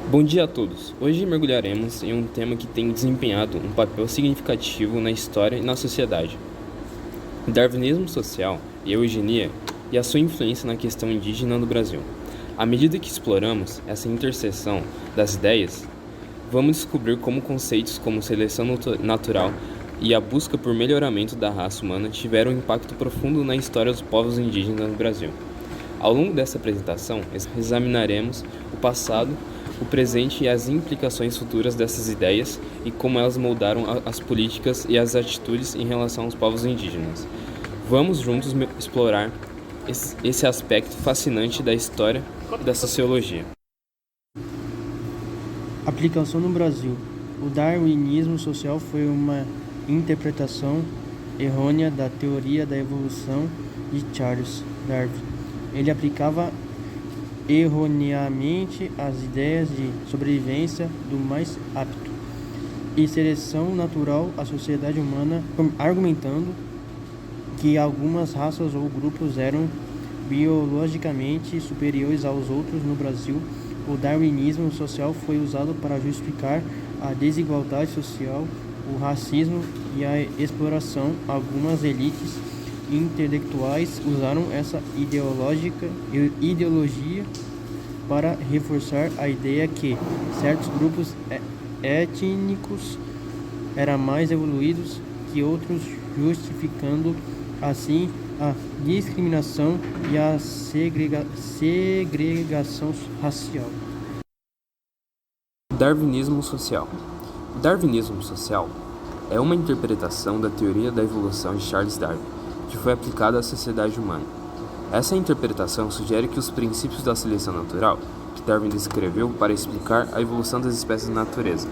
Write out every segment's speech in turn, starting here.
Bom dia a todos. Hoje mergulharemos em um tema que tem desempenhado um papel significativo na história e na sociedade: o darwinismo social e a eugenia e a sua influência na questão indígena no Brasil. À medida que exploramos essa interseção das ideias, vamos descobrir como conceitos como seleção natural e a busca por melhoramento da raça humana tiveram um impacto profundo na história dos povos indígenas no Brasil. Ao longo dessa apresentação, examinaremos o passado, o presente e as implicações futuras dessas ideias e como elas moldaram as políticas e as atitudes em relação aos povos indígenas. Vamos juntos explorar esse aspecto fascinante da história e da sociologia. Aplicação no Brasil. O darwinismo social foi uma interpretação errônea da teoria da evolução de Charles Darwin. Ele aplicava erroneamente as ideias de sobrevivência do mais apto e seleção natural à sociedade humana, argumentando que algumas raças ou grupos eram biologicamente superiores aos outros. No Brasil, o darwinismo social foi usado para justificar a desigualdade social, o racismo e a exploração. Algumas elites intelectuais usaram essa ideologia para reforçar a ideia que certos grupos étnicos eram mais evoluídos que outros, justificando assim a discriminação e a segregação racial. Darwinismo social. O darwinismo social é uma interpretação da teoria da evolução de Charles Darwin, que foi aplicada à sociedade humana. Essa interpretação sugere que os princípios da seleção natural, que Darwin descreveu para explicar a evolução das espécies na natureza,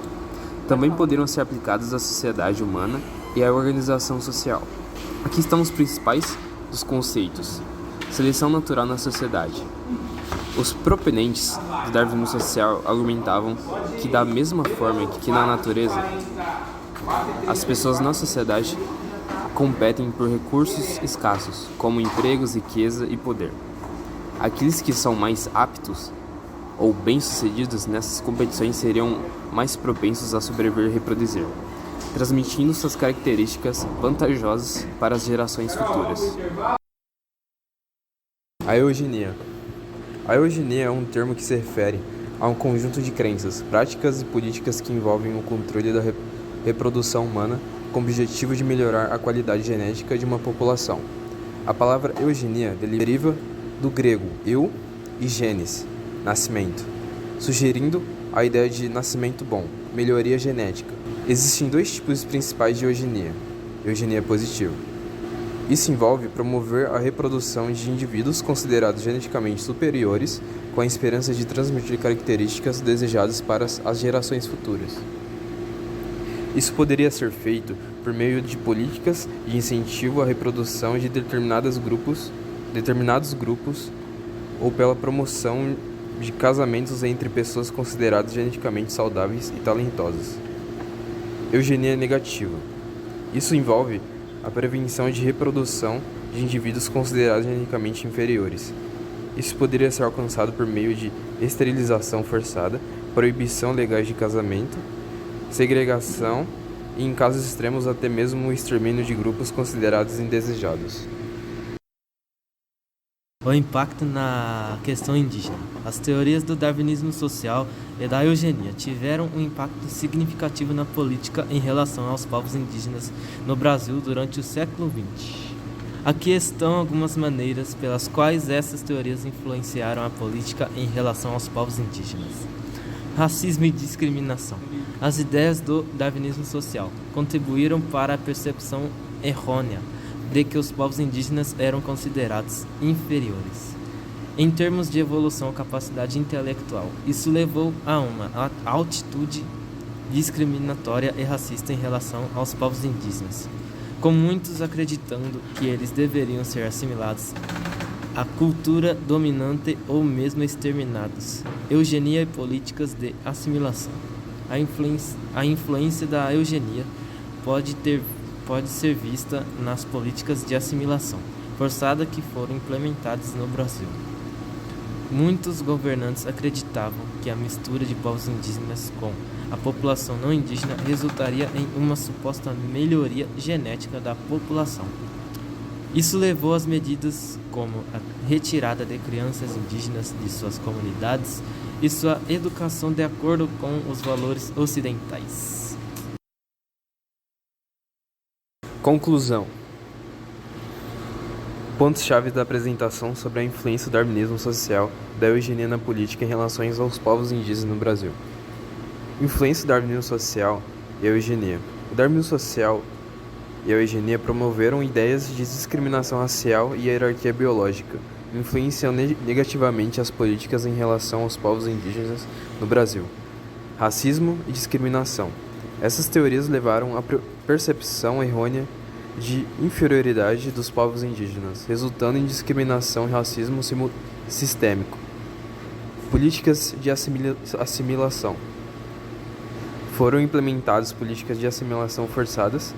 também poderiam ser aplicados à sociedade humana e à organização social. Aqui estão os principais dos conceitos: seleção natural na sociedade. Os proponentes do darwinismo social argumentavam que, da mesma forma que na natureza, as pessoas na sociedade competem por recursos escassos, como empregos, riqueza e poder. Aqueles que são mais aptos ou bem-sucedidos nessas competições seriam mais propensos a sobreviver e reproduzir, transmitindo suas características vantajosas para as gerações futuras. A eugenia. A eugenia é um termo que se refere a um conjunto de crenças, práticas e políticas que envolvem o controle da reprodução humana com o objetivo de melhorar a qualidade genética de uma população. A palavra eugenia deriva do grego eu e genes, nascimento, sugerindo a ideia de nascimento bom, melhoria genética. Existem dois tipos principais de eugenia: eugenia positiva. Isso envolve promover a reprodução de indivíduos considerados geneticamente superiores com a esperança de transmitir características desejadas para as gerações futuras. Isso poderia ser feito por meio de políticas de incentivo à reprodução de determinados grupos ou pela promoção de casamentos entre pessoas consideradas geneticamente saudáveis e talentosas. Eugenia negativa. Isso envolve a prevenção de reprodução de indivíduos considerados geneticamente inferiores. Isso poderia ser alcançado por meio de esterilização forçada, proibição legais de casamento, segregação e, em casos extremos, até mesmo o extermínio de grupos considerados indesejados. O impacto na questão indígena. As teorias do darwinismo social e da eugenia tiveram um impacto significativo na política em relação aos povos indígenas no Brasil durante o século XX. Aqui estão algumas maneiras pelas quais essas teorias influenciaram a política em relação aos povos indígenas. Racismo e discriminação. As ideias do darwinismo social contribuíram para a percepção errônea de que os povos indígenas eram considerados inferiores em termos de evolução ou capacidade intelectual. Isso levou a uma atitude discriminatória e racista em relação aos povos indígenas, com muitos acreditando que eles deveriam ser assimilados à cultura dominante ou mesmo exterminados. Eugenia e políticas de assimilação. A influência da eugenia pode ser vista nas políticas de assimilação forçada que foram implementadas no Brasil. Muitos governantes acreditavam que a mistura de povos indígenas com a população não indígena resultaria em uma suposta melhoria genética da população. Isso levou às medidas como a retirada de crianças indígenas de suas comunidades e sua educação de acordo com os valores ocidentais. Conclusão. Pontos-chave da apresentação sobre a influência do darwinismo social e da eugenia na política em relação aos povos indígenas no Brasil. Influência do darwinismo social e a eugenia. O darwinismo social e a eugenia promoveram ideias de discriminação racial e hierarquia biológica, influenciando negativamente as políticas em relação aos povos indígenas no Brasil. Racismo e discriminação. Essas teorias levaram à percepção errônea de inferioridade dos povos indígenas, resultando em discriminação e racismo sistêmico. Políticas de assimilação. Foram implementadas políticas de assimilação forçadas,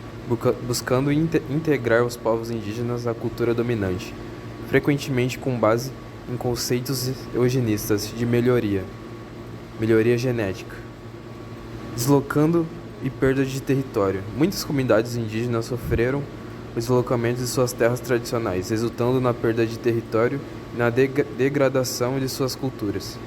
buscando integrar os povos indígenas à cultura dominante, frequentemente com base em conceitos eugenistas de melhoria genética, deslocando e perda de território. Muitas comunidades indígenas sofreram o deslocamento de suas terras tradicionais, resultando na perda de território e na degradação de suas culturas.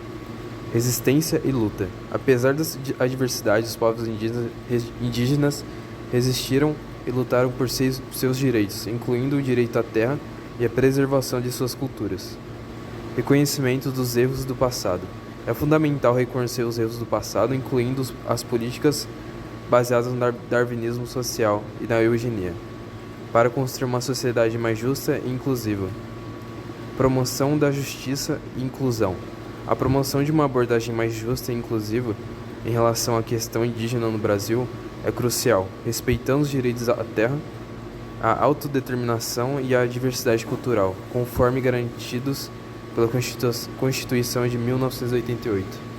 Resistência e luta. Apesar das adversidades, os povos indígenas resistiram e lutaram por seus direitos, incluindo o direito à terra e a preservação de suas culturas. Reconhecimento dos erros do passado. É fundamental reconhecer os erros do passado, incluindo as políticas baseadas no darwinismo social e na eugenia, para construir uma sociedade mais justa e inclusiva. Promoção da justiça e inclusão. A promoção de uma abordagem mais justa e inclusiva em relação à questão indígena no Brasil é crucial, respeitando os direitos à terra, à autodeterminação e à diversidade cultural, conforme garantidos pela Constituição de 1988.